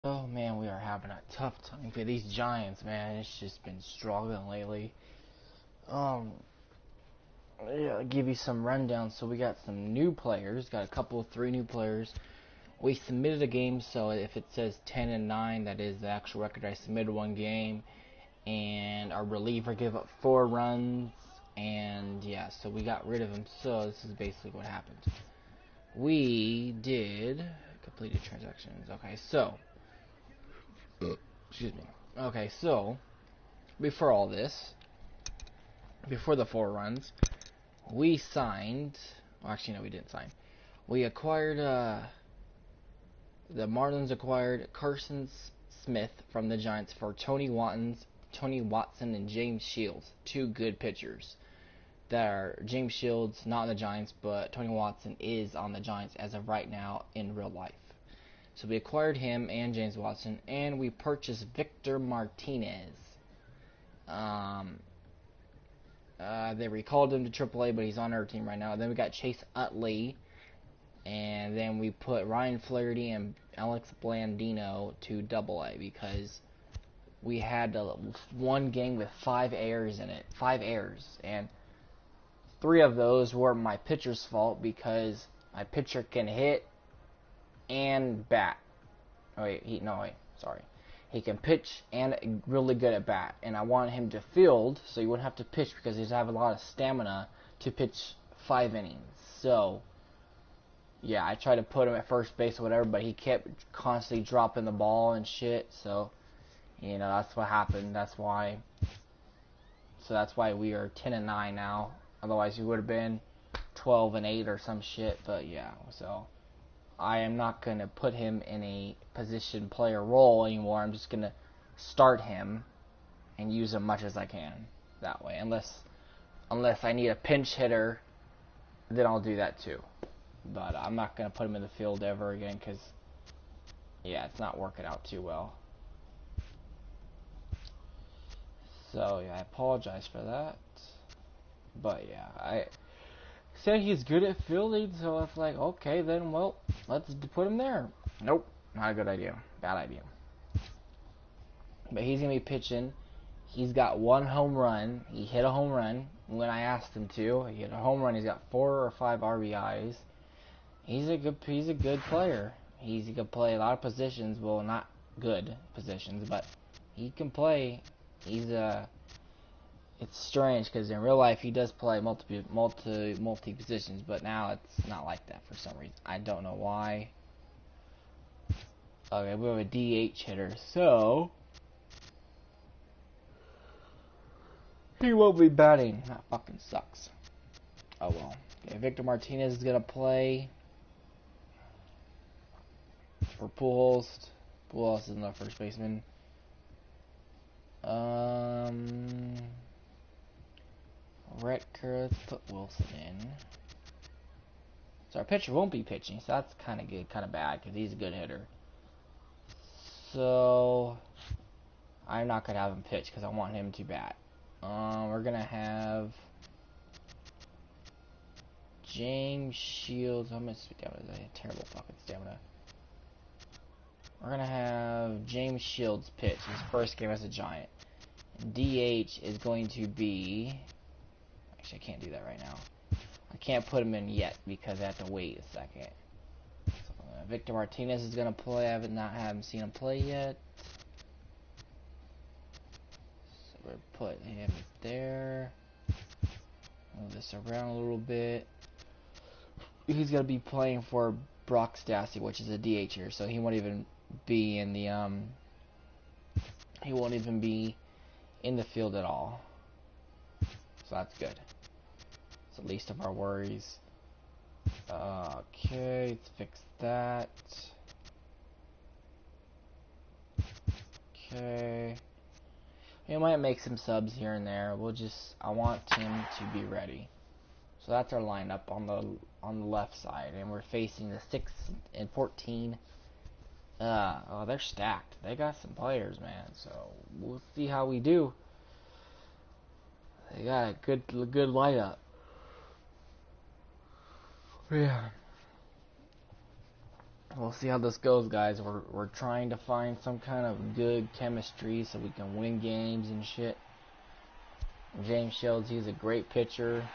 Oh man, we are having a tough time for these Giants, man. It's just been struggling lately. Um, yeah, I'll give you some rundown. So we got some new players, got a couple of three new players. We submitted a game, so if it says 10-9, that is the actual record. I submitted one game, and our reliever gave up 4 runs, and yeah, so we got rid of him. So this is basically what happened. We did completed transactions. Okay, so excuse me. Okay, so before all this, before the 4 runs, we signed. Well, actually, no, we didn't sign. We acquired. The Marlins acquired Carson Smith from the Giants for Tony Watson, and James Shields, two good pitchers. That are James Shields not on the Giants, but Tony Watson is on the Giants as of right now in real life. So we acquired him and James Watson, and we purchased Victor Martinez. Um, they recalled him to AAA, but he's on our team right now. Then we got Chase Utley, and then we put Ryan Flaherty and Alex Blandino to AA because we had one game with 5 errors in it, 5 errors, and 3 of those were my pitcher's fault because my pitcher can hit and bat. Oh wait, sorry. He can pitch and really good at bat, and I wanted him to field so he wouldn't have to pitch because he'd have a lot of stamina to pitch 5 innings. So, yeah, I tried to put him at first base or whatever, but he kept constantly dropping the ball and shit. So, that's what happened. That's why we are 10-9 now. Otherwise, we would have been 12-8 or some shit. But yeah, so I am not going to put him in a position player role anymore. I'm just going to start him and use him much as I can that way. Unless I need a pinch hitter, then I'll do that too. But I'm not going to put him in the field ever again because, yeah, it's not working out too well. So, yeah, I apologize for that. But, yeah, I said he's good at fielding, so it's like, okay, then, well, let's put him there. Nope, not a good idea. Bad idea. But he's going to be pitching. He's got 1 home run. He hit a home run when I asked him to. He hit a home run. He's got 4 or 5 RBIs. He's a good player. He can play a lot of positions. Well, not good positions, but he can play. It's strange because in real life he does play multi positions, but now it's not like that for some reason. I don't know why. Okay, we have a DH hitter, so he won't be batting. That fucking sucks. Oh well. Okay, Victor Martinez is gonna play for Pujols. Pujols is the first baseman. Retker, put Wilson in. So our pitcher won't be pitching, so that's kind of good, kind of bad, because he's a good hitter. So I'm not gonna have him pitch because I want him to bat. We're gonna have James Shields. How much stamina? Is a terrible fucking stamina. We're gonna have James Shields pitch his first game as a Giant. And DH is going to be. Actually, I can't do that right now. I can't put him in yet because I have to wait a second. So, Victor Martinez is gonna play. I haven't seen him play yet. So we're putting him there. Move this around a little bit. He's gonna be playing for Brock Stassi, which is a DH here, so he won't even be in the he won't even be in the field at all. So that's good. It's the least of our worries. Okay, let's fix that. Okay. We might make some subs here and there. I want him to be ready. So that's our lineup on the left side, and we're facing the 6 and 14. Oh, they're stacked. They got some players, man. So we'll see how we do. They got a good lineup. Yeah. We'll see how this goes, guys. We're trying to find some kind of good chemistry so we can win games and shit. James Shields, he's a great pitcher.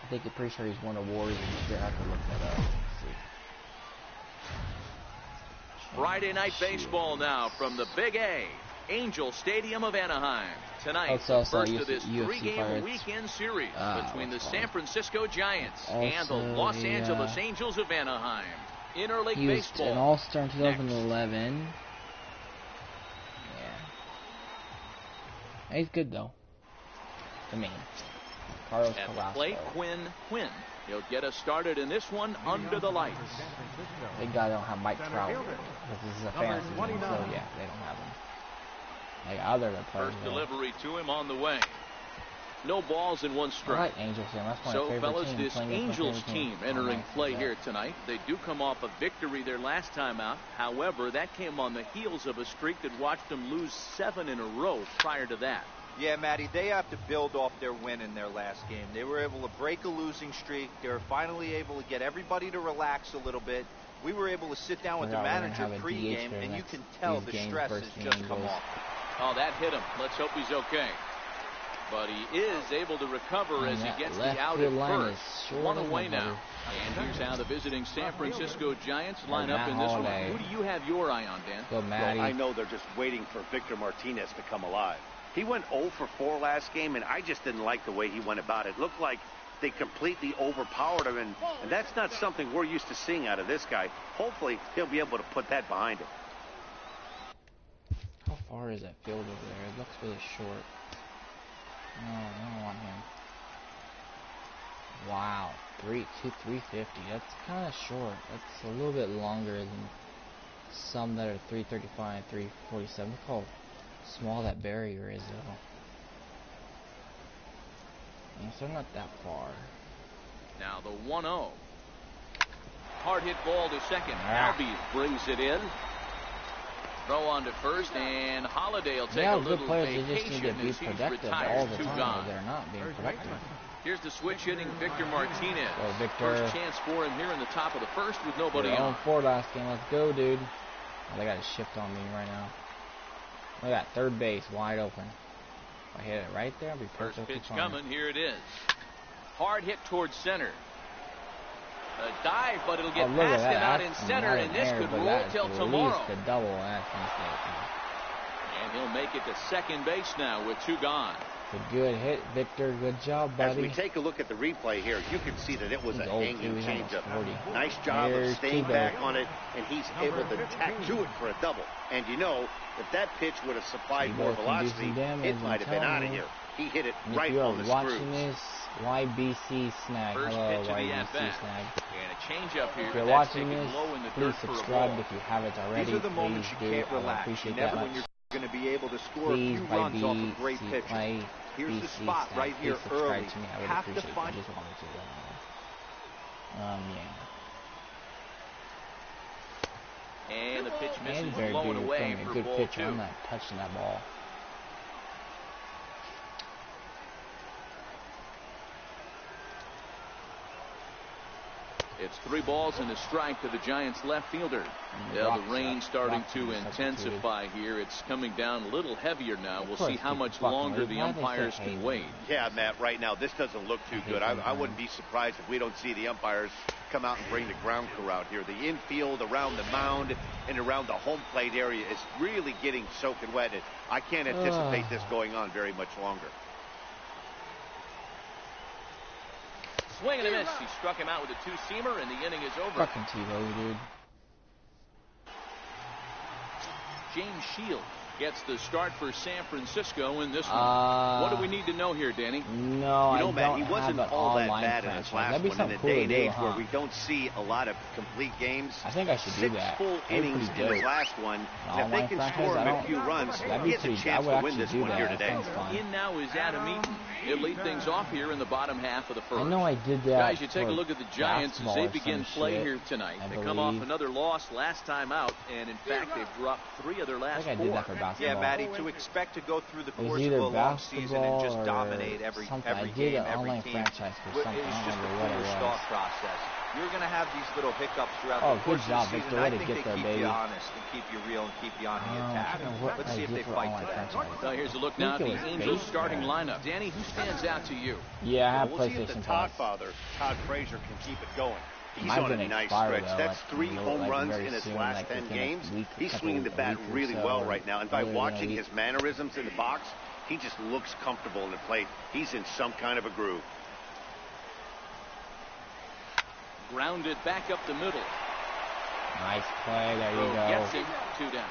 I think I'm pretty sure he's won awards and shit. I have to look that up. Let's see. Friday night baseball now from the Big A, Angel Stadium of Anaheim. Tonight, the first of this three-game weekend series between the San Francisco Giants and the Los Angeles Angels of Anaheim. Interleague baseball. An All-Star in 2011. Yeah. He's good, though. I mean, Carlos At Carrasco. the plate, Quinn. He'll get us started in this one under the lights. Big guy don't have Mike Trout because this is a fantasy game, so yeah, they don't have him. Like other players. First delivery to him on the way. No balls and one strike. I like Angels here. That's my favorite fellas, team. this Angels team entering play here tonight. They do come off a victory their last time out. However, that came on the heels of a streak that watched them lose 7 in a row prior to that. Yeah, Matty, they have to build off their win in their last game. They were able to break a losing streak. They were finally able to get everybody to relax a little bit. We were able to sit down with the manager pregame, and you can tell the stress has just come off. Oh, that hit him. Let's hope he's okay. But he is able to recover as he gets the out at first. 1 away now. And here's how the visiting San Francisco Giants line up in this one. Who do you have your eye on, Dan? Well, I know they're just waiting for Victor Martinez to come alive. He went 0 for 4 last game, and I just didn't like the way he went about it. It looked like they completely overpowered him, and that's not something we're used to seeing out of this guy. Hopefully, he'll be able to put that behind him. How far is that field over there? It looks really short. No, I don't want him. Wow, 350. That's kind of short. That's a little bit longer than some that are 335, 347. Look how small that barrier is, though. And so not that far. Now the 1-0. Hard hit ball to second. Albies brings it in. Throw on to first, and Holiday will take a little vacation. They just need to be productive all the time. They're not being productive. Here's the switch hitting Victor Martinez. Go, Victor. First chance for him here in the top of the first with nobody on. 0-4 last game. Let's go, dude. Oh, they got a shift on me right now. Look at that third base wide open. If I hit it right there, I'll be perfectly fine. First pitch fine. coming. Here it is. Hard hit towards center. A dive, but it'll get past him out in center, and this could roll till tomorrow. The double, that's mistake. And he'll make it to second base now with 2 gone. A good hit, Victor. Good job, buddy. As we take a look at the replay here, you can see that it was a hanging changeup. Nice job of staying back on it, and he's able to tack to it for a double. And you know, if that pitch would have supplied more velocity, it might have been out of here. He hit it right on the screws. Watching this, YBC Snag. Hello, YBC Snag. And a changeup here. If you're watching this, please subscribe if you haven't already. These are the moments you can't relax. Appreciate never that when much. you're going to be able to score a few runs off a great pitcher. Here's the spot right here early. Have to find. Just wanted to. Yeah. And the pitch misses, very blown away for good ball pitcher. 2. I'm not touching that ball. It's 3 balls and a strike to the Giants left fielder. Yeah, the rain starting to intensify here. It's coming down a little heavier now. We'll see how much longer the umpires can wait. Yeah, Matt, right now this doesn't look too good. I wouldn't be surprised if we don't see the umpires come out and bring the ground crew out here. The infield around the mound and around the home plate area is really getting soaking wet. I can't anticipate this going on very much longer. Swing and a miss. He struck him out with a 2-seamer, and the inning is over. Fucking Tebow, dude. James Shields gets the start for San Francisco in this one. What do we need to know here, Danny? No, you know, Matt, he wasn't all that bad in his last one. In a day and age where we don't see a lot of complete games. I think I should do that. 6 full innings in his last one. And if they can score him a few runs, he has a chance to win this one here today. In now is Adam Eaton. He'll lead things off here in the bottom half of the first. I know I did that. Guys, you take a look at the Giants as they begin play here tonight. They come off another loss last time out, and in fact, they've dropped 3 of their last 4. Yeah, Matty, to expect to go through the course of a long season and just dominate every game, every team, franchise for something. it's just a foolish thought process. You're going to have these little hiccups throughout the course of the season. I think they keep you honest and keep you real and keep you on the attack. Let's see if they fight today. Well, here's a look now at the Angels starting lineup. Danny, who stands out to you? Yeah, I have we'll see if the Todd father, Todd Frazier, can keep it going. He's on a nice stretch. That's 3 home runs in his last 10 games. He's swinging the bat really well right now. And by watching his mannerisms in the box, he just looks comfortable in the plate. He's in some kind of a groove. Grounded back up the middle. Nice play. There you go. Gets it. 2 down.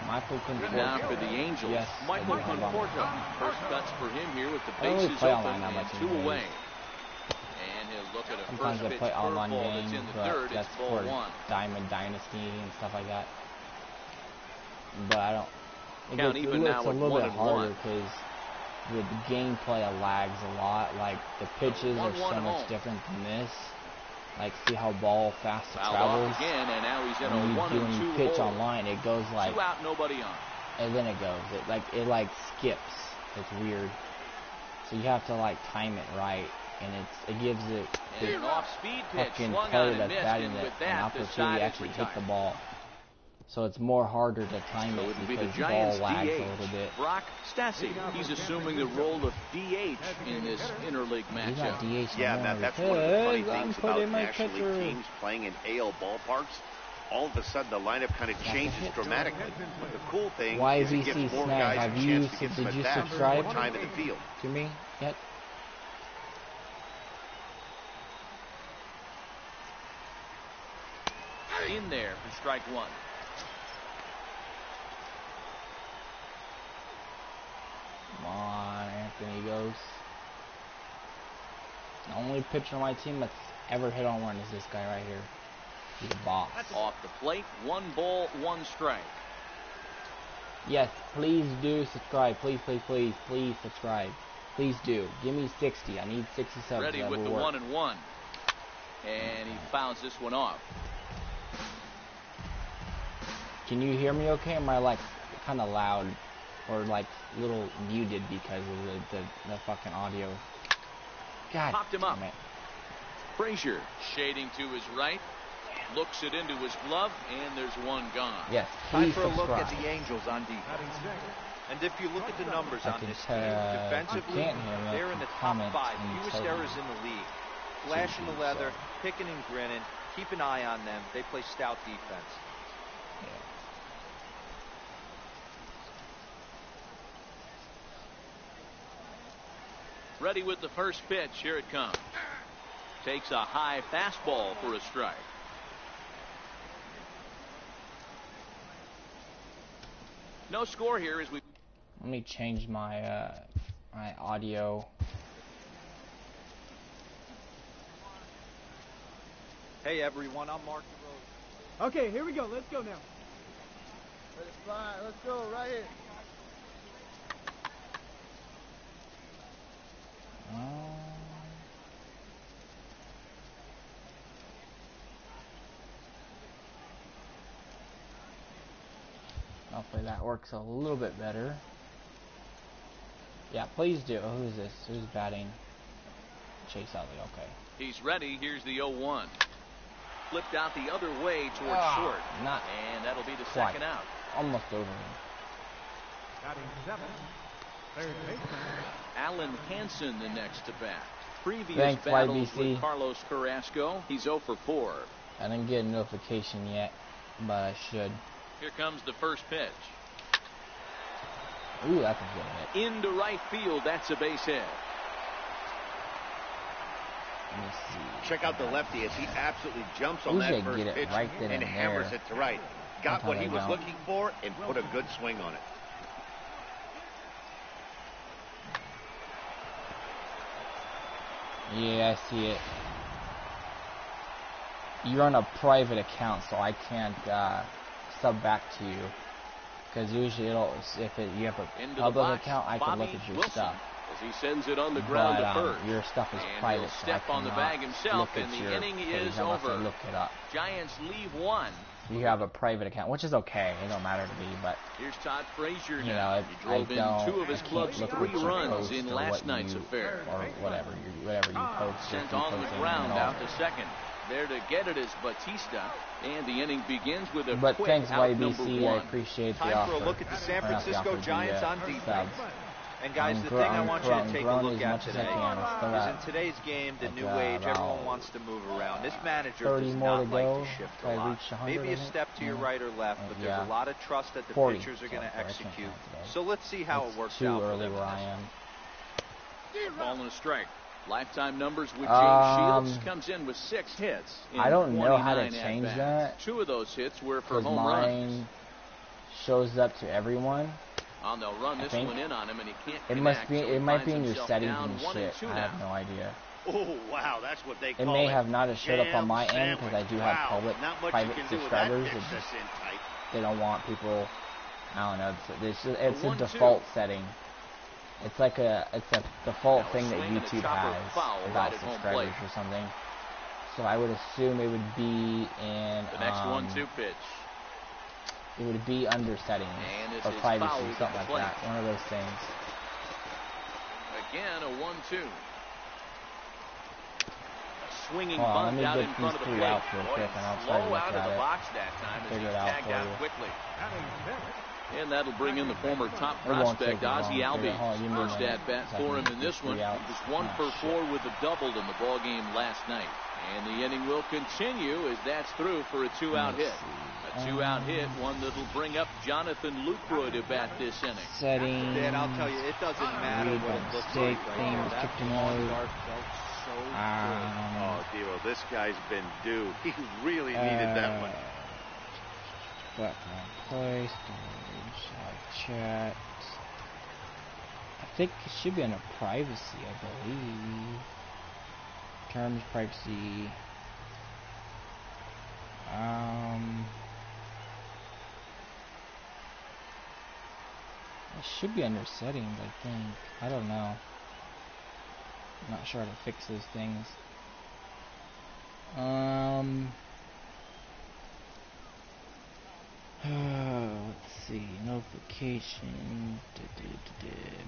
Michael Conforto. Now for the Angels. Yes, Michael Conforto. First cuts for him here with the bases open and 2 away. And he'll look at a sometimes first pitch play online curveball games, that's in the but third. that's It's ball for 1. Diamond Dynasty and stuff like that. But I don't. Count even now it's a with little 1 bit and harder 1. because the gameplay lags a lot. Like the pitches are so much home. different than this. Like see how ball fast it Fouled travels. off again, and now he's in when a you 1 and 2 pitch hole. online, it goes like 2 out, nobody on. and then it goes. It like skips. It's weird. So you have to like time it right, and it gives it and an off-speed pitch fucking swung player on and that's missed, batting and it with an that, opportunity to actually hit the ball. So it's more harder to time it because the ball lags a little bit. Brock Stassi, he's assuming the role of DH in this interleague matchup. Yeah, Matt, that's one of the funny things about National League teams playing in AL ballparks. All of a sudden, the lineup kind of changes dramatically. But the cool thing is it gives more guys a chance to get some at-bats, more time in the field. To me yet? In there for strike 1. Come on, Anthony goes. The only pitcher on my team that's ever hit on 1 is this guy right here. He's a boss. Off the plate, 1 ball, 1 strike. Yes, please do subscribe. Please subscribe. Please do. Give me 60. I need 60 subs. Ready with the 1 and 1. And he fouls this one off. Can you hear me okay? Am I like kind of loud or like little muted because of the fucking audio? God popped him up. It. Frazier shading to his right, looks it into his glove, and there's 1 gone. Yes, time for a look at the Angels on defense. And if you look at the numbers on this team, defensively, they're in the top 5 fewest errors in the league. Flashing the leather, picking and grinning. Keep an eye on them. They play stout defense. Yeah. Ready with the first pitch. Here it comes. Takes a high fastball for a strike. No score here as we. Let me change my my audio. Hey everyone, I'm Mark DeRosa. Okay, here we go. Let's go now. Let's fly. Let's go right here. Hopefully that works a little bit better. Yeah, please do. Oh, who's this? Who's batting? Chase Utley, okay. He's ready. Here's the 0-1. Flipped out the other way towards short. And that'll be the second out. Almost over him. Alan Hansen the next to bat. Previous battles with Carlos Carrasco. He's 0 for 4. I didn't get a notification yet, but I should. Here comes the first pitch. Ooh, that's a good hit. Into right field. That's a base hit. Let me see. Check out the lefty as he absolutely jumps on that first pitch right and hammers it to right. Got what he was looking for and put a good swing on it. Yeah, I see it. You're on a private account, so I can't sub back to you. Because usually you have a public account, I can look at your stuff. As he sends it on the ground to first. Your stuff is private, he'll step on the bag himself, and the inning is over. Look it up. Giants leave 1 You have a private account, which is okay. It don't matter to me, but here's Todd Frazier. You know, he drove in 2 of his club's 3 runs in last night's affair. Or whatever you post. Sent on the ground out to second. There to get it is Batista, and the inning begins with a But quick thanks, out YBC. I appreciate the offer. Time for a look at the San Francisco Giants on defense. And guys, the thing I want you to take a look at today is in today's game, the new age, everyone wants to move around. This manager does not like to shift a lot. Maybe a step to your right or left, but there's a lot of trust that the pitchers are going to execute. So let's see how it works out for them. Where I am. Ball and a strike. Lifetime numbers with James Shields comes in with 6 hits. I don't know how to change that. 2 of those hits were for home mine runs. Shows up to everyone. They'll run this one in on him, and he can't connect. It must be. It might be in your settings and shit. I have no idea. Oh wow, that's what they call it. It may have not showed up on my end because I do have private subscribers. They don't want people. I don't know. It's a default setting. It's like a default thing that YouTube has about subscribers or something. So I would assume it would be in the next 1-2 pitch. It would be under settings or privacy, something like that. One of those things. Again, a 1-2. A swinging bunt out in front of the plate. Out real quick, and I'll try to look out of the box that time as he tagged out quickly. And that'll bring in the former top prospect, Ozzie Albies. First at-bat for him in this one. He was 1 for 4 with a double in the ballgame last night. And the inning will continue as that's through for a 2-out hit. A 2-out hit, one that'll bring up Jonathan Lucroy to bat this inning. Setting. Dan, I'll tell you, it doesn't matter what it looks like right now. That start felt so good. Oh, Devo, this guy's been due. He really needed that one. Back on play, storage, chat. I think it should be under privacy, I believe. Terms, privacy. It should be under settings, I think. I don't know. I'm not sure how to fix those things. Let's see. Notification.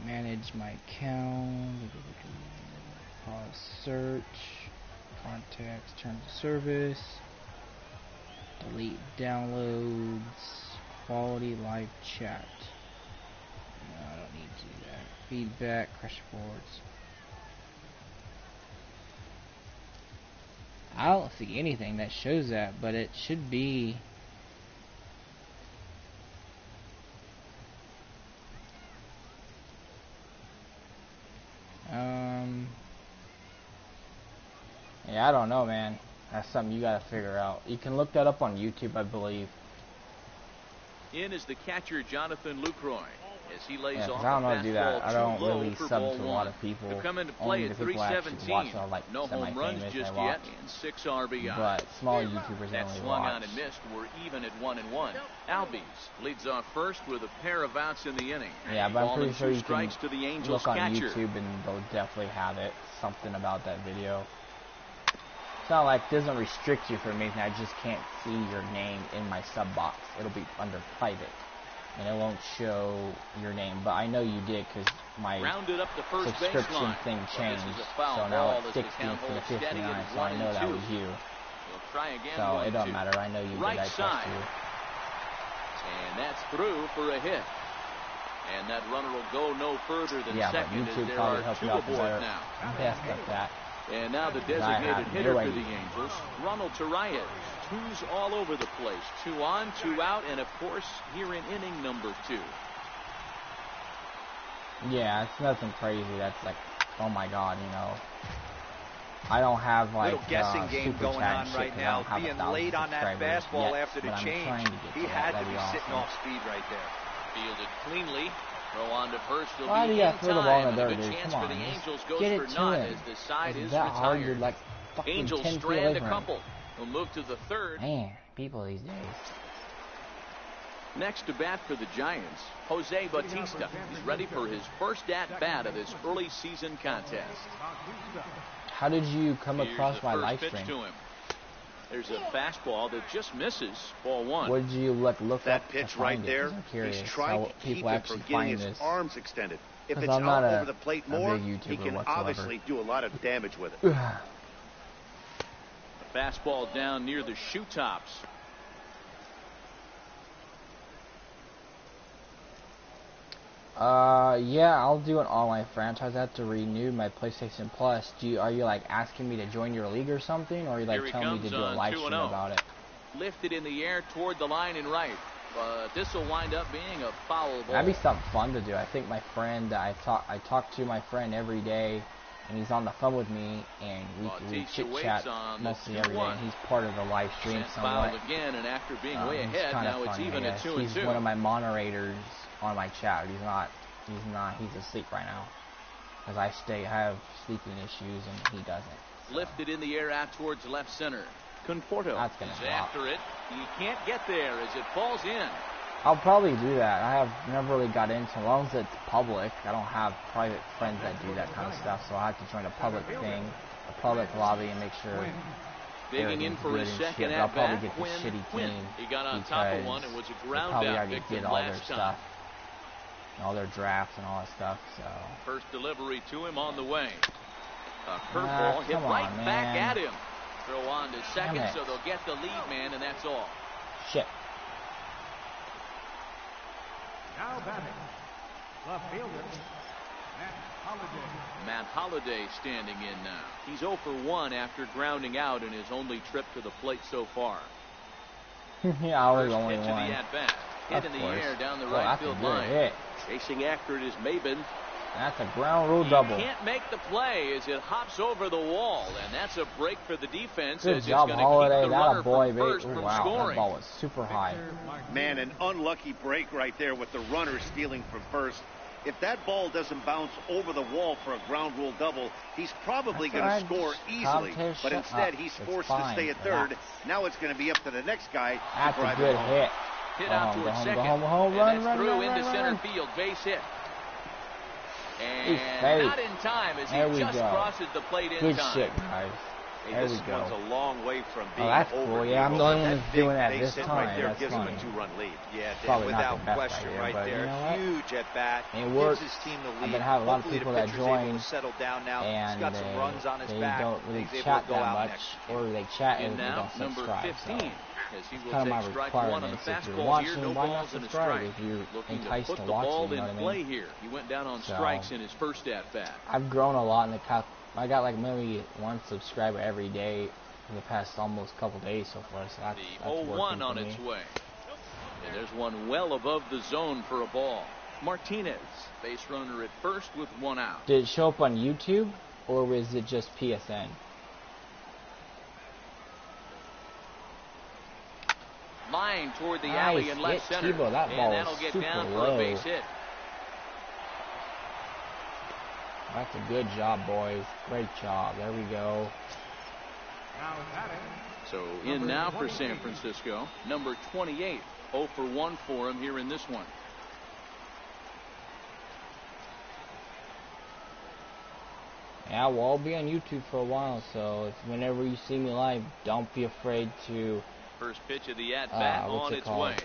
Manage my account. Pause search. Contacts. Terms of service. Delete downloads. Quality live chat. No, I don't need to do that. Feedback. Crash reports. I don't see anything that shows that, but it should be. Yeah, I don't know, man. That's something you gotta figure out. You can look that up on YouTube, I believe. In is the catcher, Jonathan Lucroy, as he lays off I don't know how to do that. I don't really sub to a lot of people. Come into play at 317. No home runs just yet, and 6 RBI. But small YouTubers that swung on and missed. We're even at 1-1. Albies leads off first with a pair of outs in the inning. Yeah, but I'm pretty sure you can to the Angels look on catcher. YouTube and they'll definitely have it. Something about that video. It's not like it doesn't restrict you from anything. I just can't see your name in my sub box. It'll be under private, and it won't show your name. But I know you did because my subscription thing changed. So now it's 60 instead of 59. So I know that was you. So it don't matter. I know you did. I trust you. And that's through for a hit. And that runner will go no further than second, as there are 2 aboard now. Best at that. And now the designated hitter for the Angels, Ronald Torreyes. 2s all over the place. 2 on, 2 out, and of course, here in inning number 2. Yeah, it's nothing crazy. That's like, oh my God, you know. I don't have like little guessing game going on right now. Being late on that fastball after the change, he had to be sitting off speed right there. Fielded cleanly. Throw on to first. Why do you have to throw the ball in the dirt, dude? Come on, get it to him. Is that hard? You're like fucking Angels 10 feet strand away a from couple. He'll move to the third. Man, people these days. Next to bat for the Giants, Jose Batista. He's ready for his first at-bat of this early season contest. How did you come across my live stream? There's a fastball that just misses. Ball one. What did you look that pitch right there? He's trying to keep him from getting his arms extended. If it's out over the plate more, he can obviously do a lot of damage with it. A fastball down near the shoe tops. Yeah, I'll do an online franchise. I have to renew my PlayStation Plus. Are you like asking me to join your league or something, or are you like telling me to do a live stream about it? Lifted in the air toward the line and right, but this will wind up being a foul ball. That'd be something fun to do. I think my friend, I talk to my friend every day, and he's on the phone with me, and we chit chat mostly every day. And he's part of the live stream somewhat. Again, and after being way ahead, now it's even at 2-2. He's one of my moderators on my chat. He's asleep right now, because I have sleeping issues and he doesn't. So. Lifted in the air out towards left center. Conforto is after it. He can't get there as it falls in. I'll probably do that. I have never really got into, as long as it's public. I don't have private friends that do that kind of stuff, so I have to join a public thing, a public lobby, and make sure digging in for his second at bat. I'll probably get the shitty team. He got on top of one and was a ground out victim all their stuff, and all their drafts and all that stuff. So first delivery to him on the way. A curveball hit right back at him. Throw on to second, so they'll get the lead man, and that's all. Shit. Now batting, the fielder, Matt Holliday standing in now. He's 0 for 1 after grounding out in his only trip to the plate so far. Yeah, I was only one. To the at-bat. Hit in the air down the right field line. Hit. Chasing after it is Maben. That's a ground rule double. He can't make the play as it hops over the wall, and that's a break for the defense. Good job, Holiday. That a boy, baby. Wow, that ball was super high. Man, an unlucky break right there with the runner stealing from first. If that ball doesn't bounce over the wall for a ground rule double, he's probably going to score easily. But instead, he's forced to stay at third. Now it's going to be up to the next guy. That's a good hit. Hit out towards second. And that's through into center field. Base hit. And not in time as he just crosses the plate in time. Good shit, guys. There we go. One's a long way from being that's cool. Yeah, I'm the only one that's doing that this time. Right there that's gives funny. him a 2-run lead. Yeah, probably without not the best question idea, right there. You know huge at bat. It works. Gives his team the lead. I've been having a lot of people that join, settle down now. and He's got some runs on his back. Don't really chat that much, or they chat and they don't subscribe. So. As he will kind of my take strike one on the requirements. If you're fastball watching, here, no why not balls and a subscribe strike. if you're Looking enticed to put to the watch ball it, you know in what I play mean? here. He went down on strikes in his first at bat. I've grown a lot in the cup. I got like maybe one subscriber every day for the past almost couple days so far. So that's the 0-1 on its way. And there's one well above the zone for a ball. Martinez, base runner at first with one out. Did it show up on YouTube or was it just PSN? Line toward the alley in left center. Tebow, that ball and that'll get super down low. for a base hit. That's a good job, boys. Great job. There we go. So in now for San Francisco, number 28. 0 for 1 for him here in this one. Yeah, well, I'll be on YouTube for a while, so whenever you see me live, don't be afraid to... First pitch of the at-bat on its way.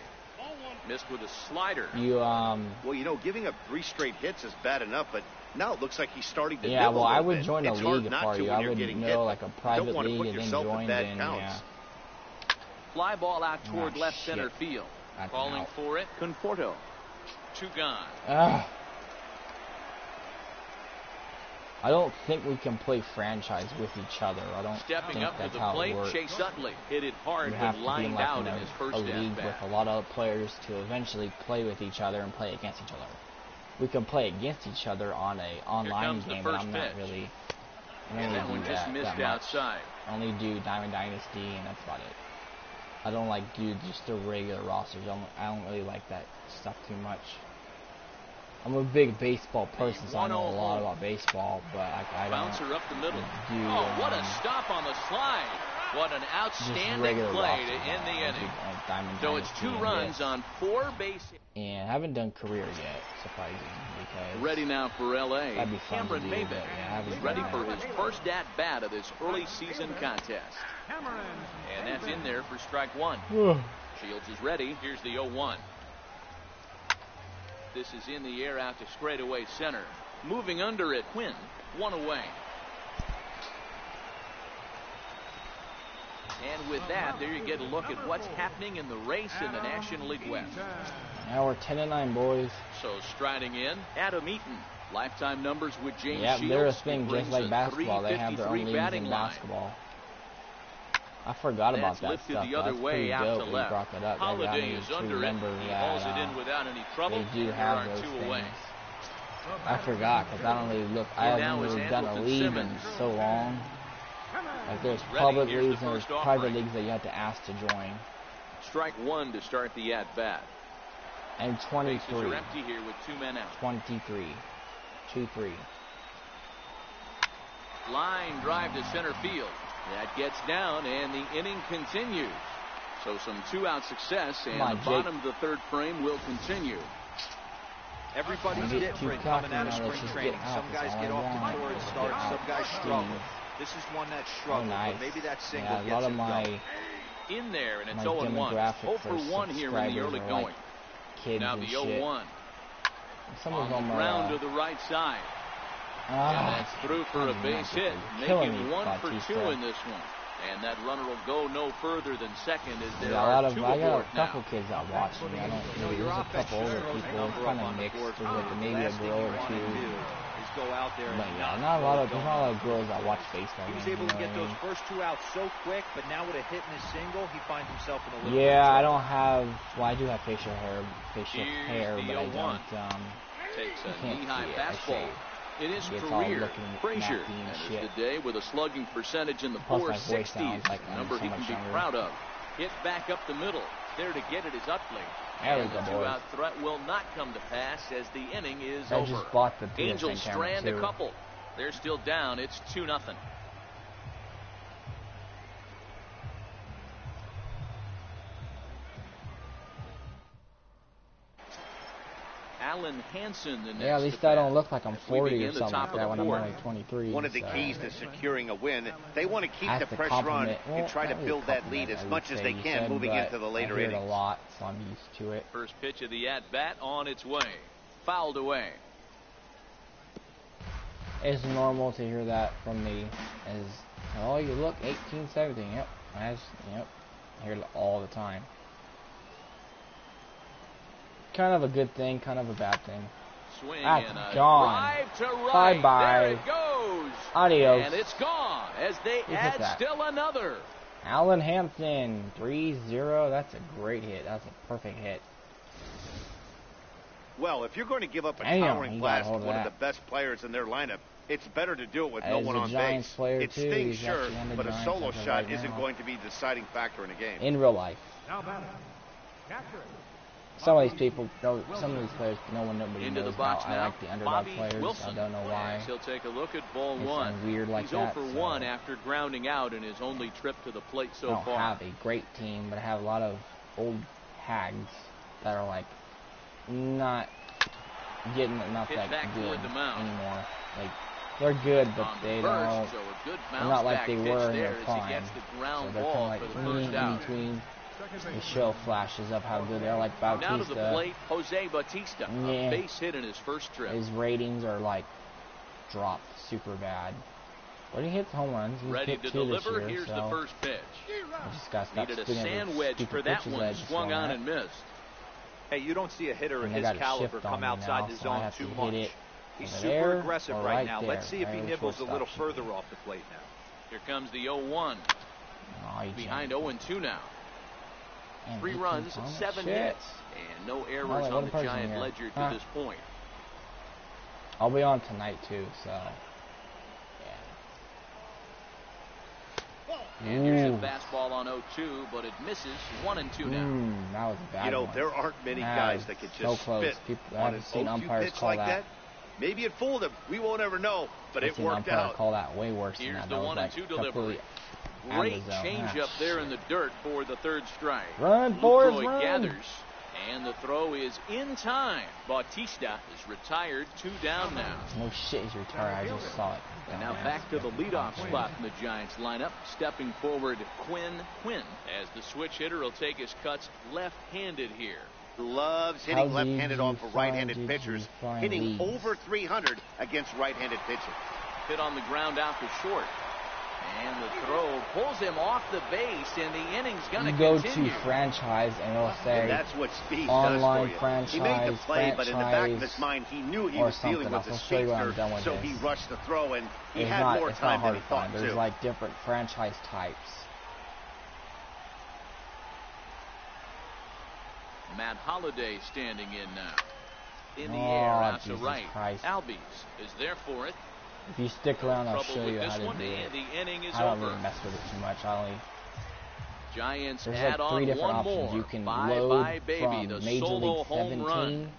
Missed with a slider. Well, you know, giving up 3 straight hits is bad enough, but now it looks like he's starting to yeah, well, I would bit. join a it's league if I were you. I would know like a private league and then join in. Yeah. Fly ball out toward left center field. Calling for it, Conforto. 2 gone. I don't think we can play franchise with each other. I don't Stepping think up that's to the how plate, it works. Chase Utley hit it hard you have but to lined be like out in in his first a league at-bat. with a lot of players to eventually play with each other and play against each other. We can play against each other on a online game, but I'm not really. And that one just missed outside. I only do Diamond Dynasty, and that's about it. I don't like do just the regular rosters. I don't really like that stuff too much. I'm a big baseball person, so I know a lot about baseball, but I don't. Bouncer up the middle. Do, what a stop on the slide! What an outstanding play to end the inning. So it's 2 runs on 4 bases. And I haven't done career yet, surprising. Because ready now for L.A. Cameron Maybin is ready for his first at-bat of this early season contest. And that's in there for strike 1. Shields is ready. Here's the 0-1. This is in the air out to straightaway center. Moving under it, Quinn. 1 away. And with that, there you get a look at what's happening in the race in the National League West. Now we're 10-9, boys. So striding in, Adam Eaton. Lifetime numbers with James Shields. Yeah, they're a thing just like basketball. They have their own leagues in basketball. I forgot about that stuff. The other way That's out pretty dope. to left. Brought that up. Holiday is under it. He hauls it in without any trouble. They do have those things. I forgot because I don't really look. I haven't really done a league in so long. Like there's public leagues and there's private leagues that you have to ask to join. Strike 1 to start the at-bat. And 23. Bases are empty here with 2 men out. 23. 2-3. Line drive to center field. That gets down and the inning continues. So some 2-out success and the bottom of the 3rd frame will continue. Everybody's different coming out of spring training. Some guys get off to torrid starts, some guys struggle. This is one that struggled, but maybe that single gets him going. In there, and it's 0-1. 0 for 1 here in the early going. Now the 0-1. On the ground to the right side. And that's through for a base hit, making 1 for 2 in this one. And that runner will go no further than second as there are 2 I got aboard a couple kids that watch me. I don't know. There's a couple older people. It's kind of mixed. There's like maybe a girl or 2. Go out there but yeah, not a lot of girls that watch baseball. He was able to get those first 2 outs so quick, but now with a hit and a single, he finds himself in a little bit of trouble. I don't have. Well, I do have facial hair, but I don't. Takes a knee-high fastball. It is career Frazier enters the day with a slugging percentage in the 460s, a number he can be proud of. Hit back up the middle. There to get it is Utley. And the 2-out threat will not come to pass as the inning is over. Just bought the Angels strand a couple. They're still down. It's 2-0. Alan Hansen, the next at least I don't look like I'm 40 or something like that when I'm only 23. One of the keys to securing a win, they want to keep the pressure on and try to build that lead as much as they can moving into the later innings. I hear it a lot, so I'm used to it. First pitch of the at-bat on its way. Fouled away. It's normal to hear that from me. Oh, you look 18, 17. Yep. Yep. I hear it all the time. Kind of a good thing, kind of a bad thing. Swing That's and a gone. Drive to right. Bye-bye. There it goes. Adios. And it's gone as they add still another. Alan Hansen, 3-0. That's a great hit. That's a perfect hit. Well, if you're going to give up a towering blast to one of the best players in their lineup, it's better to do it with no one on base. It stings, sure, but a solo shot isn't going to be the deciding factor in a game. In real life. Some of these people, some of these players, nobody knows how I like the underdog players. Wilson. I don't know why. He'll take a look at ball 1. Weird like He's 0 for 1 after grounding out in his only trip to the plate so far. I don't have a great team, but I have a lot of old hags that are like not getting enough that good anymore. Like they're good, but they don't. They're not like they were in their prime. So they're kind of like in between. The show flashes up how good they are, like Bautista. Now to the plate, Jose Bautista. A base hit in his first trip. His ratings are like dropped super bad. But he hits home runs. He's ready to deliver. Here's the first pitch. Needed a sand wedge for that one. Swung on and missed. Hey, you don't see a hitter of his caliber come outside the zone too much. He's super aggressive right now. Let's see if he nibbles a little further off the plate now. Here comes the 0-1. Behind 0-2 now. 3 runs, 7 hits, and no errors on the Giant ledger to this point. I'll be on tonight too, so yeah. And here's a fastball on 0-2, but it misses. 1-2 now. That was a bad one. There aren't many guys that could just spit on an 0-2 pitch like that. Maybe it fooled him. We won't ever know, but it worked out. Call that way worse Here's than that. The 1-2 delivery. Great change up there in the dirt for the third strike. Run, Forrest, run. Gathers, and the throw is in time. Bautista is retired, 2 down now. No shit, he's retired. I just saw it. And now back to the leadoff spot in the Giants lineup. Stepping forward, Quinn as the switch hitter will take his cuts left-handed here. Loves hitting left-handed off of right-handed pitchers, hitting over 300 against right-handed pitchers. Hit on the ground out to short. And the throw pulls him off the base, and the inning's going to continue. Go to franchise, and it'll say and that's what speed online does for you. franchise. He made the play, but in the back of his mind, he knew he was dealing with the speedster, so he rushed the throw, and he had more time than he thought to. There's like different franchise types. Matt Holliday standing in now. In the air, out to right. Albies is there for it. If you stick around, I'll show you how to do it. The inning is I don't really mess with it too much. Giants there's add like 3 on different one options. more. You can Bye, load bye, baby. from The Major solo League home 17 run.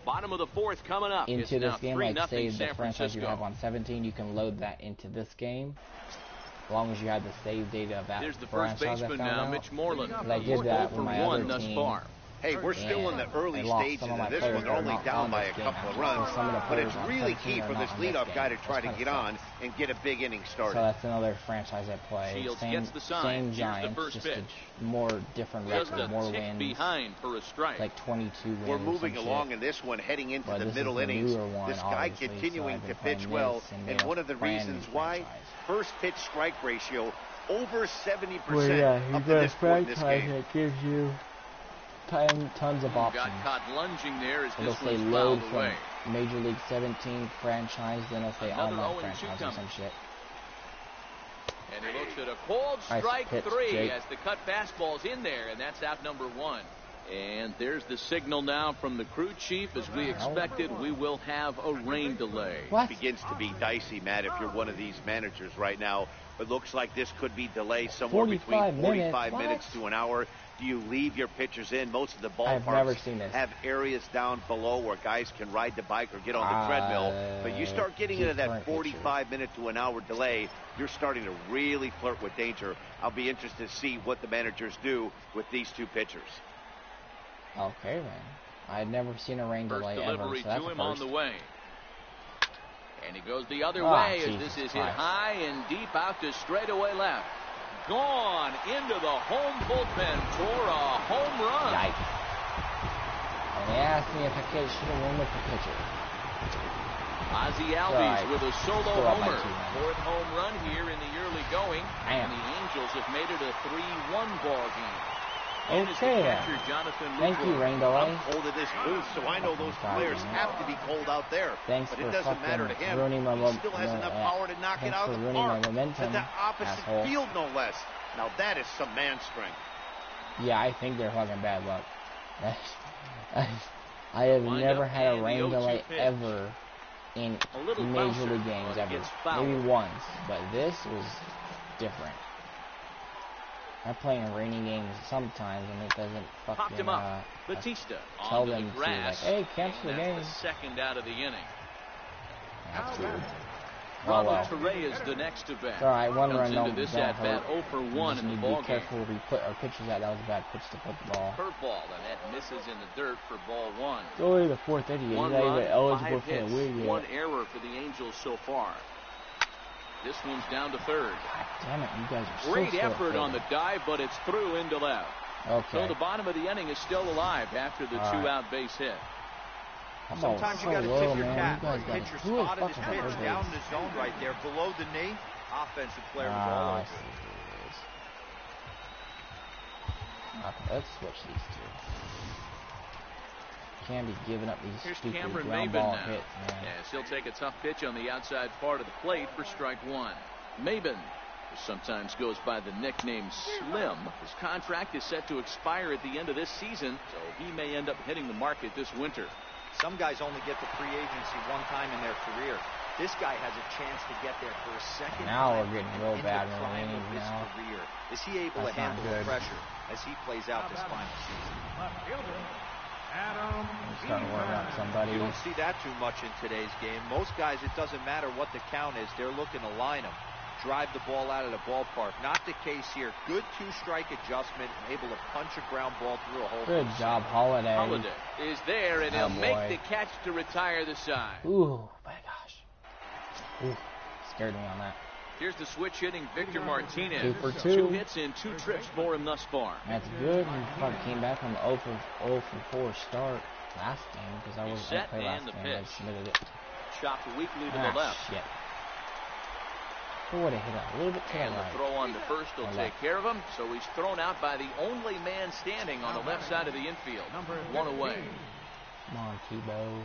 Bottom of the fourth coming up. into it's this game. Like say San the franchise you have on 17, you can load that into this game. As long as you have the save data of that There's the first franchise baseman now, Mitch Moreland. I did that with my other thus team. Far. Hey, we're still in the early stages of this one. They're only down by a couple of runs. But it's really key for this leadoff guy to try to get on and get a big inning started. So that's another franchise I play. Shields gets the sign. Same Giants, just a more different record, more wins. Behind for a strike. Like 22 wins. We're moving along in this one, heading into the middle innings. This guy continuing to pitch well, and one of the reasons why, first pitch strike ratio over 70% up to this point in this game. It gives you tons of options. Got caught lunging there as it'll this say one's load fouled from away. Major League 17 franchise, then it'll say online franchise or some shit. And he looks at a cold strike three as the cut fastball's in there, and that's out number 1. And there's the signal now from the crew chief. As we expected, we will have a rain delay. It begins to be dicey, Matt, if you're one of these managers right now. It looks like this could be delayed somewhere between 45 minutes to an hour. Do you leave your pitchers in? Most of the ballparks have areas down below where guys can ride the bike or get on the treadmill. But you start getting into that 45-minute to an hour delay, you're starting to really flirt with danger. I'll be interested to see what the managers do with these two pitchers. Okay, then. I'd never seen a rain delay ever, so that's to him on the way. And he goes the other way as this is hit high and deep out to straightaway left. Gone into the home bullpen for a home run. Yikes. And they asked me if I should have won with the pitcher. Ozzie Albies with a solo homer. 4th home run here in the early going. And the Angels have made it a 3-1 ball game. Okay, thank you, rain delay. I'm cold at this booth, so I know those players have to be cold out there. Thanks but for it doesn't matter to him. He still has enough power to knock it out of the park. To the opposite field, no less. Now that is some man strength. Yeah, I think they're fucking bad luck. I have never had a rain delay ever in Major League games ever. Maybe once, but this was different. I play in rainy games sometimes, and it doesn't fucking Bautista tell them to, like, hey, cancel the game. The second out of the inning. That's weird. Ronald Torrey is the next to bat. All right, one run, don't hurt. 0 for 1 in the ball game. Be careful where we put our pitches at. That was a bad pitch to put the ball. Curveball, and that misses in the dirt for ball 1. It's only the 4th inning. He's not even eligible for a win yet. 1 error for the Angels so far. This one's down to 3rd. God damn it, you guys are so Great effort on the dive, but it's through into left. Okay. So the bottom of the inning is still alive after the 2-out base hit. Sometimes you got to tip your cap. Pitcher spotted his pitch down in the zone right there, below the knee. Offensive player was all over. Okay, let's switch these two. Can't be giving up these stupid ground ball hits, man. Yes, he'll take a tough pitch on the outside part of the plate for strike 1. Maben, who sometimes goes by the nickname Slim. His contract is set to expire at the end of this season, so he may end up hitting the market this winter. Some guys only get to free agency one time in their career. This guy has a chance to get there for a second now time. We're getting real bad in the game of his career. Is he able to handle the pressure as he plays out this final season? Starting to worry about somebody. You don't see that too much in today's game. Most guys, it doesn't matter what the count is. They're looking to line him. drive the ball out of the ballpark. Not the case here. Good two-strike adjustment and able to punch a ground ball through a hole. Good job, Holiday. Holiday is there, and he'll make the catch to retire the side. Ooh, my gosh. Ooh, scared me on that. Here's the switch hitting Victor Martinez. 2 for 2. 2 hits and 2 trips for him thus far. That's good. He probably came back from the 0 for 4 start last game because I wasn't going to play last game. I submitted it. Chopped weakly to the left. Shit. Who would have hit it a little bit to the right? The throw on to first will take care of him, so he's thrown out by the only man standing on the left side of the infield. 1 away. Come on, Tebow.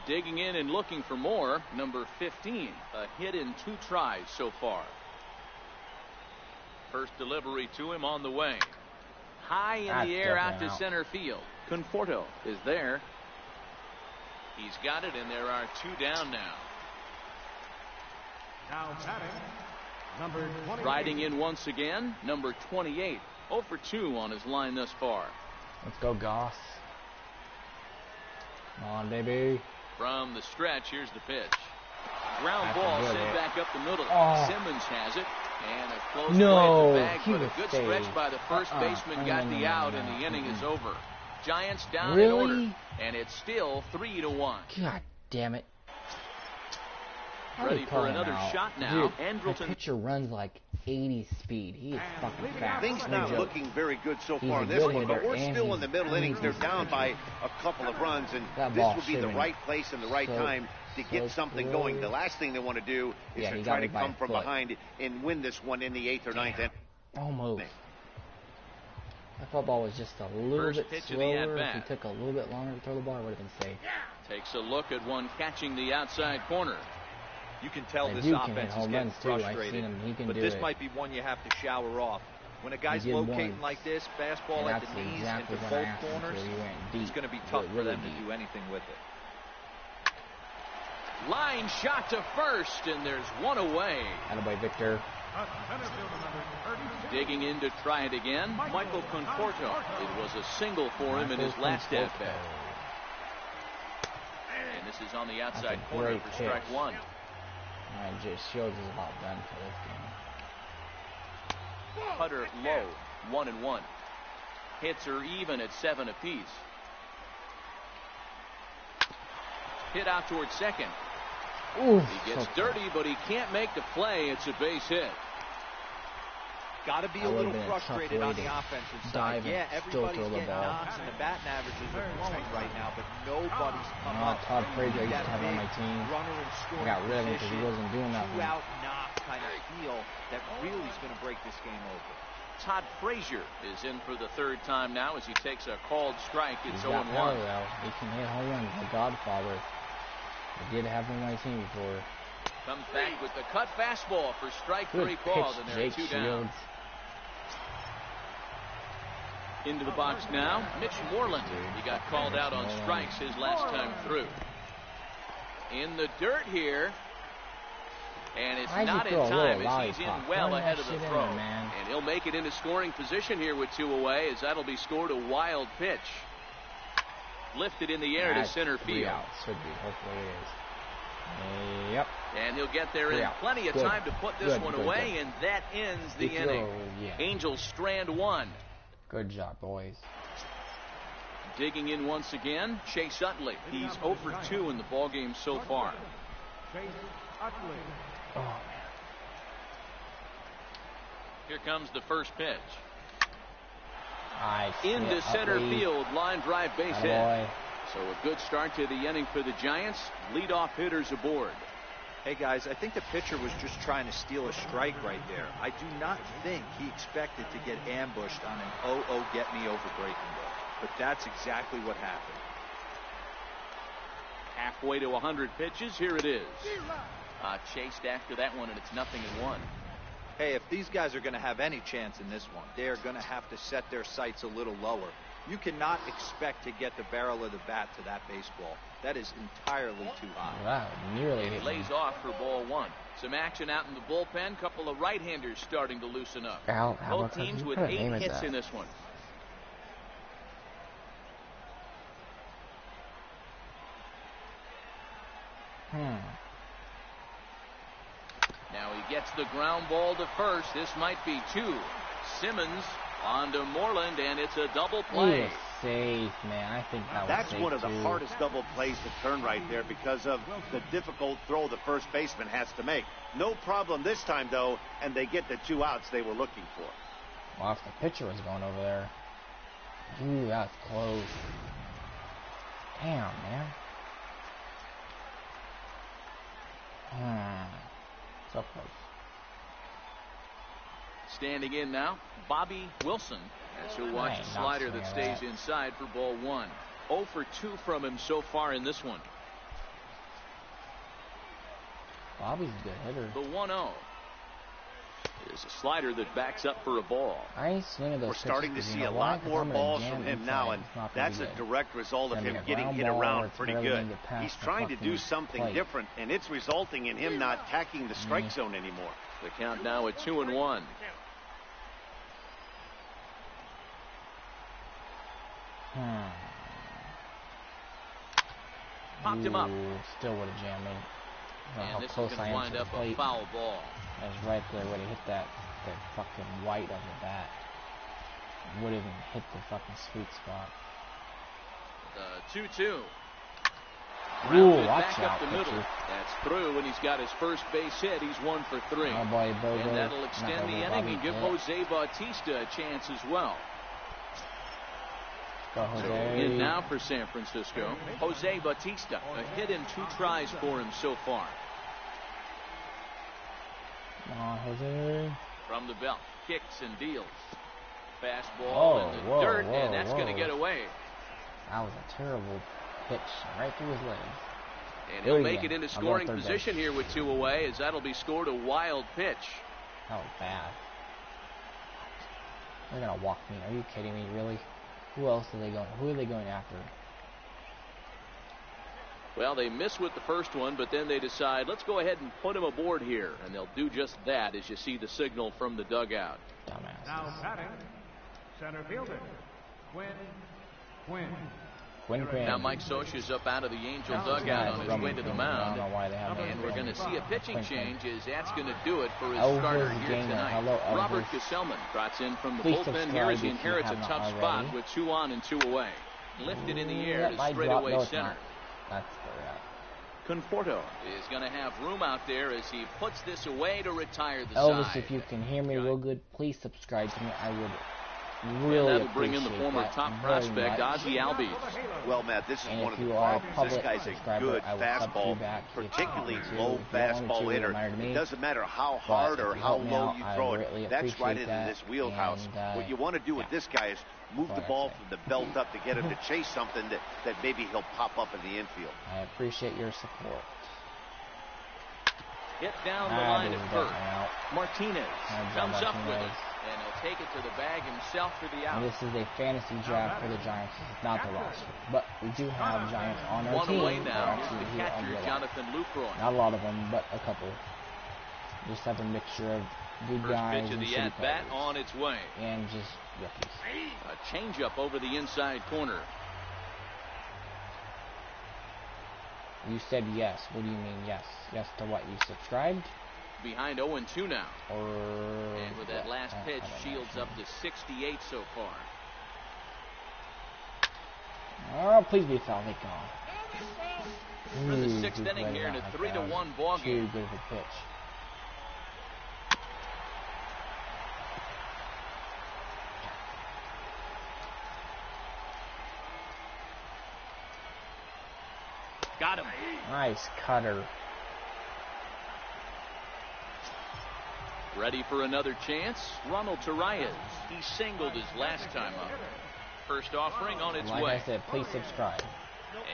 Digging in and looking for more, number 15, a hit in 2 tries so far. First delivery to him on the way. High in the air out to center field. Conforto is there. He's got it, and there are 2 down now. Now batting, number 28. Riding in once again, number 28. 0 for 2 on his line thus far. Let's go, Goss. Come on, baby. From the stretch, here's the pitch. Ground ball sent back up the middle. Simmons has it. And a close play at the bag, but a good stretch by the first baseman got the out, and the inning is over. Giants down in order, and it's still 3-1. God damn it. Ready for another shot now. Dude, the pitcher runs like 80 speed. He is fucking fast. Things not looking very good so far in this one, but we're still in the middle innings. They're down by a couple of runs, and this would be the right place and the right time to get something going. The last thing they want to do is to try to come from behind and win this one in the 8th or 9th inning. Almost. That football was just a little bit slower. If he took a little bit longer to throw the ball, I would have been safe. Takes a look at one catching the outside corner. You can tell this offense is getting frustrated, but this might be one you have to shower off. When a guy's locating like this, fastball at the knees into both corners, it's going to be tough for them to do anything with it. Line shot to first, and there's 1 away. Attaboy, Victor. Digging in to try it again, Michael Conforto. It was a single for him in his last at-bat. And this is on the outside corner for strike 1. Alright, Shields is about done for this game. Putter low, 1-1. Hits are even at 7 apiece. Hit out towards second. Ooh, he gets dirty, but he can't make the play. It's a base hit. Got to be a little frustrated on the offensive side. Yeah, everybody's getting knocks, and the batting averages are flowing right now, but nobody's come up. Todd Frazier used to have on my team. I got rid of him because he wasn't doing nothing. Two-out knock kind of feel that really is going to break this game open. Todd Frazier is in for the 3rd time now as he takes a called strike. It's 0-1. He can hit home runs. The Godfather. I did have him on my team before. Comes back with the cut fastball for strike 3 called, and there are 2 down. Into the box now, Mitch Moreland. He got called out on strikes his last time through. In the dirt here, and it's not in time as he's in well ahead of the throw. And he'll make it into scoring position here with 2 away, as that'll be scored a wild pitch. Lifted in the air to center field. Should be. Hopefully it is. Yep. And he'll get there in plenty of time to put this one away, and that ends the inning. Angels strand 1. Good job, boys. Digging in once again, Chase Utley. He's 0 for 2 in the ballgame so far. Oh, man. Here comes the first pitch. Nice. Into center field, line drive base hit. So a good start to the inning for the Giants. Leadoff hitters aboard. Hey, guys, I think the pitcher was just trying to steal a strike right there. I do not think he expected to get ambushed on an 0-0 get-me-over breaking ball. But that's exactly what happened. Halfway to 100 pitches, here it is. Chased after that one, and it's 0-1. Hey, if these guys are going to have any chance in this one, they are going to have to set their sights a little lower. You cannot expect to get the barrel of the bat to that baseball. That is entirely too high. Wow, nearly hit. Lays off for ball 1. Some action out in the bullpen. Couple of right-handers starting to loosen up. Both teams with 8 hits in this one. Now he Gets the ground ball to first. This might be 2. Simmons on to Moreland, and it's a double play. Safe, man. I think that's one of the hardest double plays to turn right there because of the difficult throw the first baseman has to make. No problem this time, though, and they get the 2 outs they were looking for. Well, if the pitcher was going over there. Ooh, that's close. Damn, man. So close. Standing in now, Bobby Wilson, as he'll watch a slider that stays inside for ball 1. 0 for 2 from him so far in this one. Bobby's a good hitter. The 1-0 is a slider that backs up for a ball. We're starting to see a lot more balls from him now, and that's a direct result of him getting hit around pretty good. He's trying to do something different, and it's resulting in him not attacking the strike zone anymore. The count now at 2-1. Popped him up. Still would have jammed me. And this is going to wind up a foul ball. I was right there when he hit that fucking white of the bat. Would have even hit the fucking sweet spot. The 2-2. Ooh, watch back out, up the middle. That's through, and he's got his first base hit. He's 1 for 3. Oh boy, and that'll extend the inning and give Jose Bautista a chance as well. Go, Jose. So in now for San Francisco, Jose Bautista. A hit in 2 tries for him so far. Come on, Jose. From the belt, kicks and deals. Fastball in the dirt, and that's going to get away. That was a terrible pitch right through his legs. And he'll make it into scoring position here with 2 away, as that'll be scored a wild pitch. That was bad. They're gonna walk me. Are you kidding me? Really? Who else are they going? Who are they going after? Well, they miss with the first one, but then they decide, let's go ahead and put him aboard here, and they'll do just that as you see the signal from the dugout. Dumbass. Now batting, center fielder, Quinn. Now Mike Scioscia's up out of the Angel dugout on his way to the mound. And we're going to see a pitching change as that's going to do it for his starter here tonight. Robert Gesellman trots in from the bullpen here as he inherits a tough spot with 2 on and 2 away. Lifted in the air to straightaway center. Conforto is going to have room out there as he puts this away to retire the Elvis, side. if you can hear me real good, please subscribe to me. I would really that'll bring in the former top prospect, Ozzie Albies. Well, Matt, this is one of the problems. This guy's a good fastball, particularly low fastball hitter. It doesn't matter how hard or how low you throw it. That's right into this wheelhouse. What you want to do with this guy is move the ball from the belt up to get him to chase something that maybe he'll pop up in the infield. I appreciate your support. Hit down the line at first. Martinez comes up with it. And he'll take it to the bag himself for the out. And this is a fantasy draft for the Giants. This is not the roster. But we do have Giants on our team. One away now is the catcher, Jonathan Lucroy. Not a lot of them, but a couple. Just have a mixture of good guys and shitty players. First pitch of the at-bat on its way. And just rookies. A changeup over the inside corner. You said yes. What do you mean yes? Yes to what? You subscribed? Behind 0-2 now. And with that last pitch, Shields up to 68 so far. Oh, please be foul. Thank God. For the 6th inning here in a 3-1 ball game. Too good of a pitch. Got him. Nice cutter. Ready for another chance? Ronald Torreyes. He singled his last time up. First offering on its way. Like I said, please subscribe.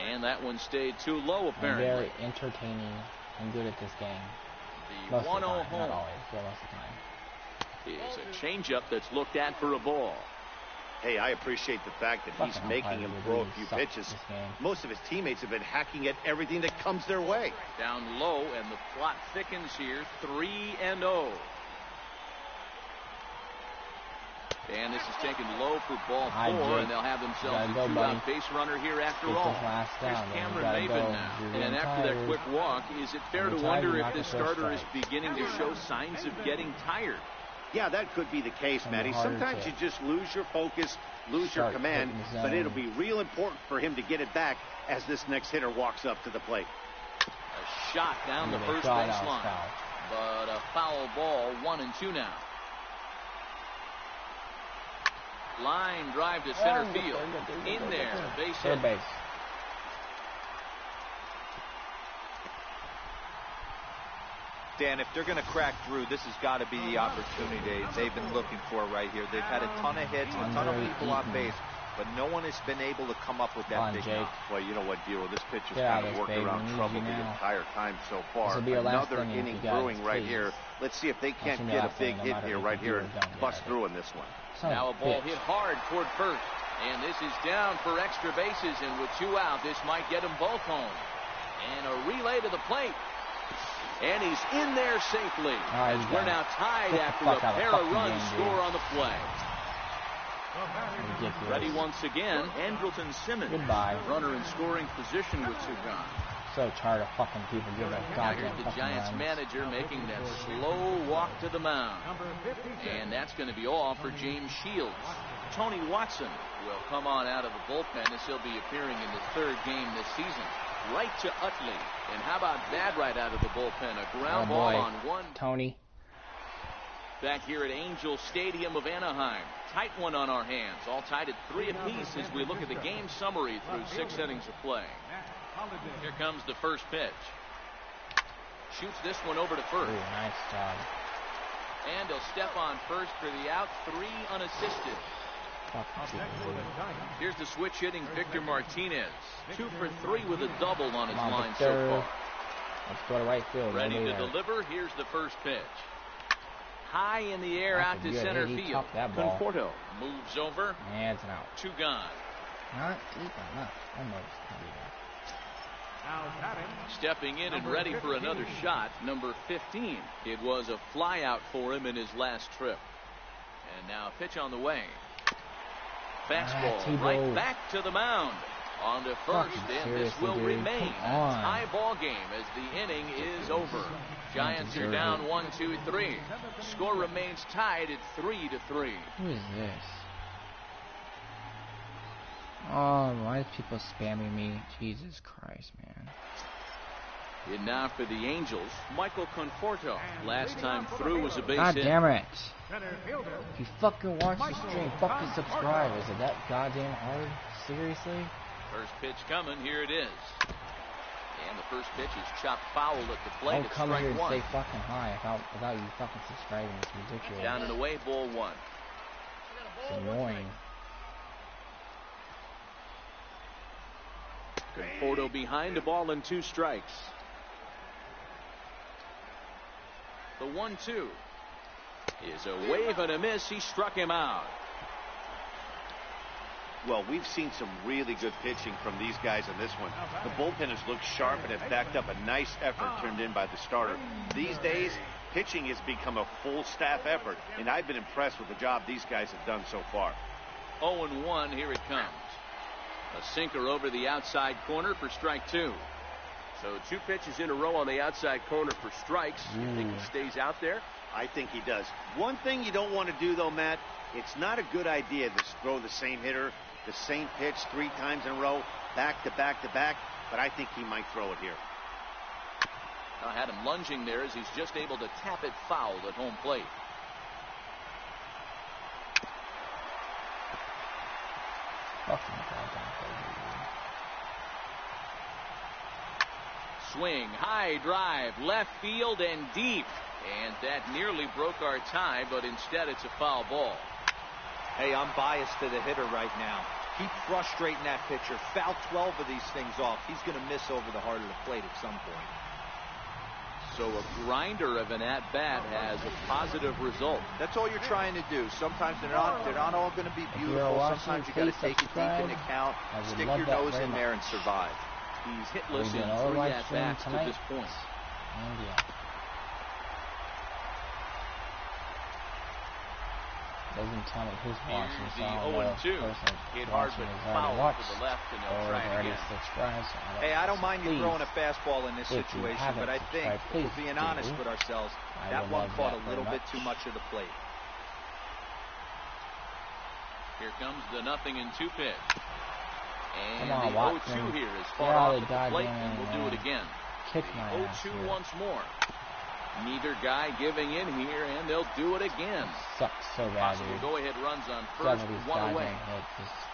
And that one stayed too low, apparently. I'm very entertaining and good at this game. The 1-0 home. Not always, but most of the time. Is a changeup that's looked at for a ball. Hey, I appreciate the fact that he's making him throw a few pitches. Most of his teammates have been hacking at everything that comes their way. Down low, and the plot thickens here. 3-0. And this is taken low for ball 4, and they'll have themselves a two-out base runner here after all. Here's Cameron Maven now. And after that quick walk, is it fair to wonder if this starter is beginning to show signs of getting tired? Yeah, that could be the case, Matty. Sometimes you just lose your focus, lose your command, but it'll be real important for him to get it back as this next hitter walks up to the plate. A shot down the first base line, but a foul ball, 1-2 now. Line drive to center field. In there, base hit. Dan, if they're going to crack through, this has got to be the opportunity they've been looking for right here. They've had a ton of hits, a ton of people on base, but no one has been able to come up with that big knock. Well, you know what, Dio, this pitch has kind of worked around trouble the entire time so far. Another inning brewing right here. Let's see if they can't get a big hit here right here and bust through in this one. Now a ball hit hard toward first, and this is down for extra bases, and with 2 out, this might get them both home. And a relay to the plate. And he's in there safely. As we're now tied after a pair of runs score on the play. Ready once again, Andrelton Simmons. Goodbye. Runner in scoring position with 2 gone. So tired of fucking people giving a goddamn Here's the Giants manager making that slow walk to the mound. And that's going to be all for James Shields. Tony Watson will come on out of the bullpen as he'll be appearing in the 3rd game this season. Right to Utley. And how about that right out of the bullpen? A ground ball on 1. Tony. Back here at Angel Stadium of Anaheim. Tight one on our hands. All tied at 3 apiece as we look at the game summary through 6 innings of play. Here comes the first pitch. Shoots this one over to first. Ooh, nice job. And he'll step on first for the out. 3 unassisted. Here's the switch hitting Victor Martinez. 2 for 3 with a double on his line so far. Let's go to right field. Ready to deliver. Here's the first pitch. High in the air out to center field. Conforto moves over. And it's an out. 2 gone. Not even, not almost. Stepping in and ready for another shot, number 15. It was a fly out for him in his last trip. And now a pitch on the way. Fastball right back to the mound. On to first, and this will remain a tie ball game as the inning is over. Giants are down 1-2-3. Score remains tied at 3-3. Who is this? Oh, why is people spamming me? Jesus Christ, man. And now for the Angels, Michael Conforto. Last time through was a base hit. God damn it. If you fucking watch the stream, fucking subscribe. Is it that goddamn hard? Seriously? First pitch coming, here it is. And the first pitch is chopped foul at the plate. Don't come here and stay fucking high without you fucking subscribing. It's ridiculous. Down and away, ball 1. It's annoying. Conforto behind, a ball and 2 strikes. The 1-2 is a wave and a miss. He struck him out. Well, we've seen some really good pitching from these guys in this one. The bullpen has looked sharp and have backed up a nice effort turned in by the starter. These days, pitching has become a full staff effort, and I've been impressed with the job these guys have done so far. 0-1, here it comes. A sinker over the outside corner for strike 2. So 2 pitches in a row on the outside corner for strikes. You think he stays out there? I think he does. One thing you don't want to do, though, Matt, it's not a good idea to throw the same hitter, the same pitch 3 times in a row, back to back to back, but I think he might throw it here. I had him lunging there as he's just able to tap it foul at home plate. Swing, high drive, left field and deep. And that nearly broke our tie, but instead it's a foul ball. Hey, I'm biased to the hitter right now. Keep frustrating that pitcher. Foul 12 of these things off. He's going to miss over the heart of the plate at some point. So a grinder of an at-bat has a positive result. That's all you're trying to do. Sometimes they're not all going to be beautiful. Sometimes you got to take it deep into account, stick your nose in there and survive. He's hitless in 3 at-bats to this point. Doesn't tell me who's watching. Here's the 0-2. Hit hard but foul to the left, and they'll try it again. Hey, I don't mind you throwing a fastball in this situation, but I think, if we're being honest with ourselves, that one caught a little bit too much of the plate. Here comes the 0-2 pitch. And on, the 0-2 here is far off at the plate, and we'll do it again. Kick my ass 0-2 here. once more. Neither guy giving in here, and they'll do it again. Sucks so bad, dude. Go-ahead runs on first, one away.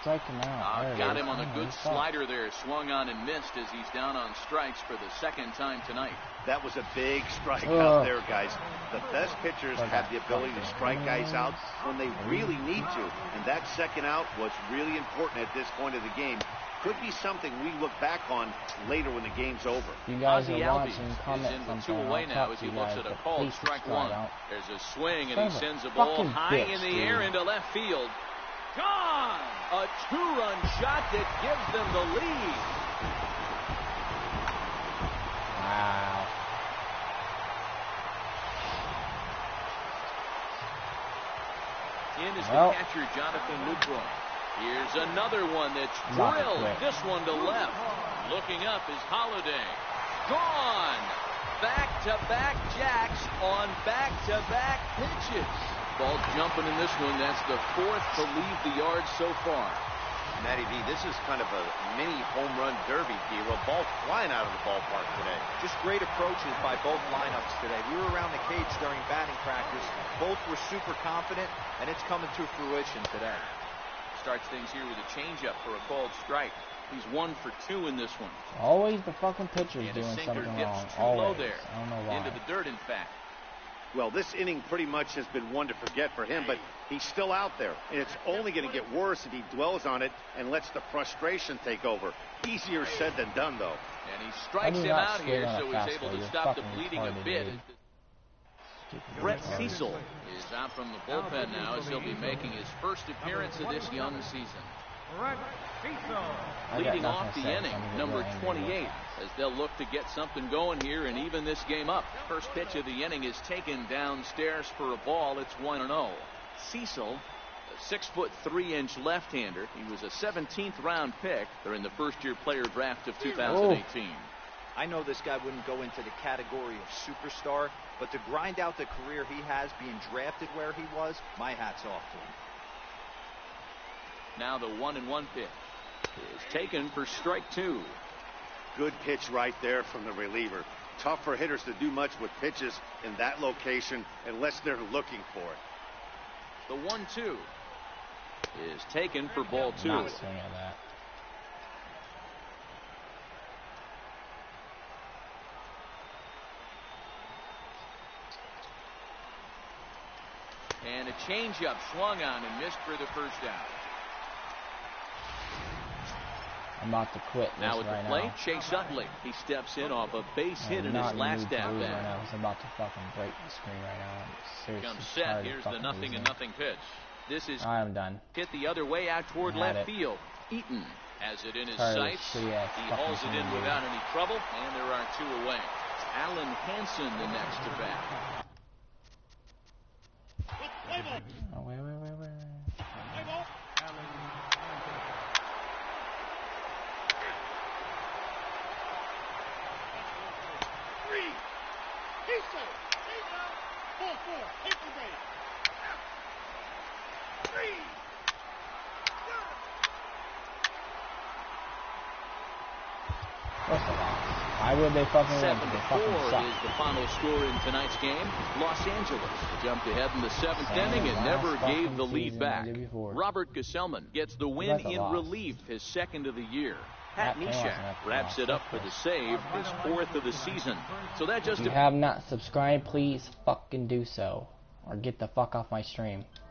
Strike him out. Got him on a good slider there. Swung on and missed as he's down on strikes for the second time tonight. That was a big strikeout there, guys. The best pitchers have the ability to strike guys out when they really need to. And that second out was really important at this point of the game. Could be something we look back on later when the game's over. You guys are watching, comment something. 2 away now as he looks at a called strike one. There's a swing, and he sends a ball high in the air into left field. Gone! A 2-run shot that gives them the lead. Wow. In is the catcher, Jonathan Lucroy. Here's another one that's drilled. This one to left. Looking up is Holiday. Gone! Back-to-back jacks on back-to-back pitches. Ball jumping in this one. That's the 4th to leave the yard so far. Matty V, this is kind of a mini home run derby, D-Roll. Ball flying out of the ballpark today. Just great approaches by both lineups today. We were around the cage during batting practice. Both were super confident, and it's coming to fruition today. Starts things here with a changeup for a called strike. He's 1 for 2 in this one. Always the fucking pitcher's doing something wrong. Always. There. I don't know why. Into the dirt, in fact. Well, this inning pretty much has been one to forget for him, but he's still out there. And it's only going to get worse if he dwells on it and lets the frustration take over. Easier said than done, though. And he strikes him out here, so he's able to stop the bleeding a bit. Brett Cecil is out from the bullpen now as he'll be making his first appearance of this young season. Leading off the inning, number 28, as they'll look to get something going here and even this game up. First pitch of the inning is taken downstairs for a ball. It's 1-0. Cecil, a 6'3" left-hander. He was a 17th round pick during the first-year player draft of 2018. I know this guy wouldn't go into the category of superstar, but to grind out the career he has being drafted where he was, my hat's off to him. Now the 1-1 pitch is taken for strike 2. Good pitch right there from the reliever. Tough for hitters to do much with pitches in that location unless they're looking for it. The 1-2 is taken for ball 2. Not swing at that. And a changeup swung on and missed for the first out. I'm about to quit this now at right the plate, now. Chase Utley. He steps in off a base hit in his last at bat. I'm about to fucking break the screen right now. I'm seriously comes set. Here's the 0-0 pitch. This is I'm done. Hit the other way out toward left field. Eaton has it in his sights. He hauls it in without any trouble, and there are 2 away. Alan Hansen the next to bat. Oh, wait. Why would they fucking win? 7-4 is the final score in tonight's game. Los Angeles jumped ahead in the 7th inning and never gave the lead back. Robert Gesellman gets the win in relief, his 2nd of the year. Pat Neshek wraps it up for the save, his 4th of the season. So that just... If you have not subscribed, please fucking do so. Or get the fuck off my stream.